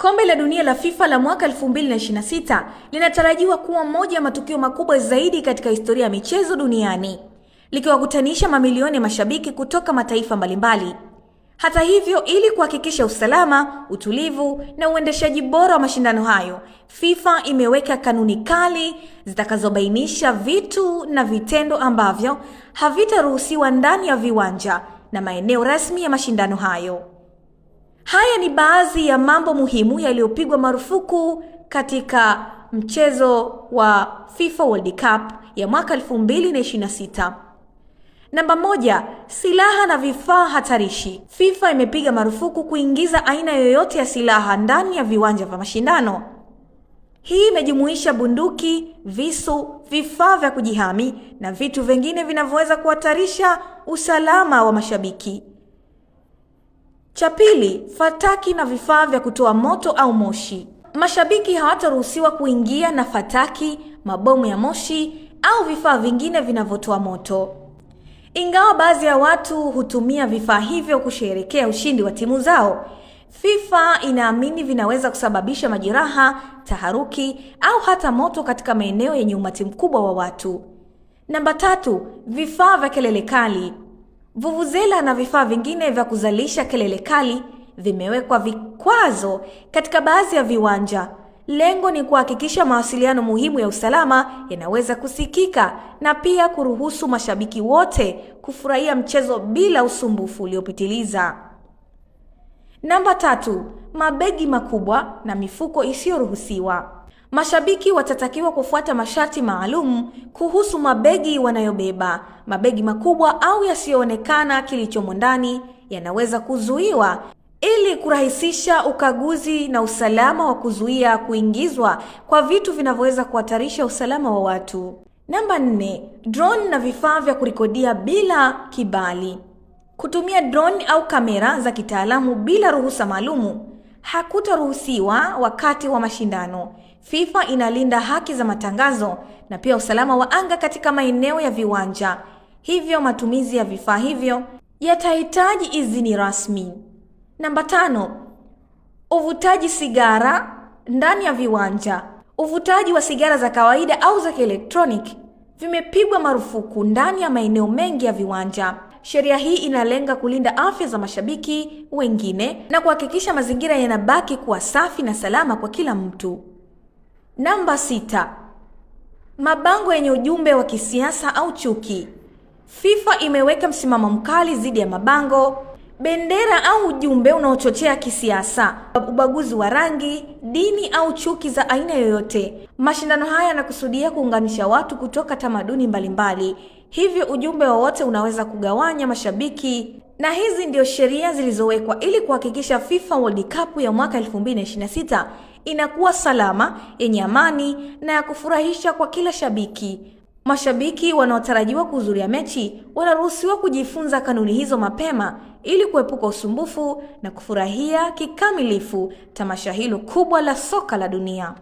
Kombe la dunia la FIFA la mwaka 2026 linatarajiwa kuwa moja ya matukio makubwa zaidi katika historia ya michezo duniani, likiwakutanisha mamilioni ya mashabiki kutoka mataifa mbalimbali. Hata hivyo, ili kuhakikisha usalama, utulivu na uendeshaji bora wa mashindano hayo, FIFA imeweka kanuni kali zitakazobainisha vitu na vitendo ambavyo havitaruhusiwa ndani ya viwanja na maeneo rasmi ya mashindano hayo. Haya ni baadhi ya mambo muhimu yaliyopigwa marufuku katika mchezo wa FIFA World Cup ya mwaka 2026. Namba 1, silaha na vifaa hatarishi. FIFA imepiga marufuku kuingiza aina yoyote ya silaha ndani ya viwanja vya mashindano. Hii imejumuisha bunduki, visu, vifaa vya kujihami na vitu vingine vinavyoweza kuhatarisha usalama wa mashabiki. Cha pili, fataki na vifaa vya kutoa moto au moshi. Mashabiki hawataruhusiwa kuingia na fataki, mabomu ya moshi au vifaa vingine vinavyotoa moto. Ingawa baadhi ya watu hutumia vifaa hivyo kusherehekea ushindi wa timu zao, FIFA inaamini vinaweza kusababisha majeraha, taharuki au hata moto katika maeneo yenye umati mkubwa wa watu. Namba 3, vifaa vya kelele kali. Vuvuzela na vifaa vingine vya kuzalisha kelele kali vimewekwa vikwazo katika baadhi ya viwanja. Lengo ni kuhakikisha mawasiliano muhimu ya usalama yanaweza kusikika na pia kuruhusu mashabiki wote kufurahia mchezo bila usumbufu uliopitiliza. Namba 3, mabegi makubwa na mifuko isiyoruhusiwa. Mashabiki watatakiwa kufuata masharti maalum kuhusu mabegi wanayobeba. Mabegi makubwa au yasiyoonekana kilichomo ndani yanaweza kuzuiwa ili kurahisisha ukaguzi na usalama wa kuzuia kuingizwa kwa vitu vinavyoweza kuhatarisha usalama wa watu. Namba 4, drone na vifaa vya kurekodia bila kibali. Kutumia drone au kamera za kitaalamu bila ruhusa maalumu hakutaruhusiwa wakati wa mashindano. FIFA inalinda haki za matangazo na pia usalama wa anga katika maeneo ya viwanja. Hivyo matumizi ya vifaa hivyo yatahitaji idhini rasmi. Namba 5, uvutaji sigara ndani ya viwanja. Uvutaji wa sigara za kawaida au za kielektroniki vimepigwa marufuku ndani ya maeneo mengi ya viwanja. Sheria hii inalenga kulinda afya za mashabiki wengine na kuhakikisha mazingira yanabaki kuwa safi na salama kwa kila mtu. Namba 6, mabango yenye ujumbe wa kisiasa au chuki. FIFA imeweka msimamo mkali dhidi ya mabango, bendera au ujumbe unaochochea kisiasa, ubaguzi wa rangi, dini au chuki za aina yoyote. Mashindano haya yanakusudia kuunganisha watu kutoka tamaduni mbalimbali. Hivyo ujumbe wowote unaweza kugawanya mashabiki, na hizi ndio sheria zilizowekwa ili kuhakikisha FIFA World Cup ya mwaka 2026 inakuwa salama, yenye amani na ya kufurahisha kwa kila shabiki. Mashabiki wanaotarajiwa kuhudhuria mechi wanaruhusiwa kujifunza kanuni hizo mapema ili kuepuka usumbufu na kufurahia kikamilifu tamasha hilo kubwa la soka la dunia.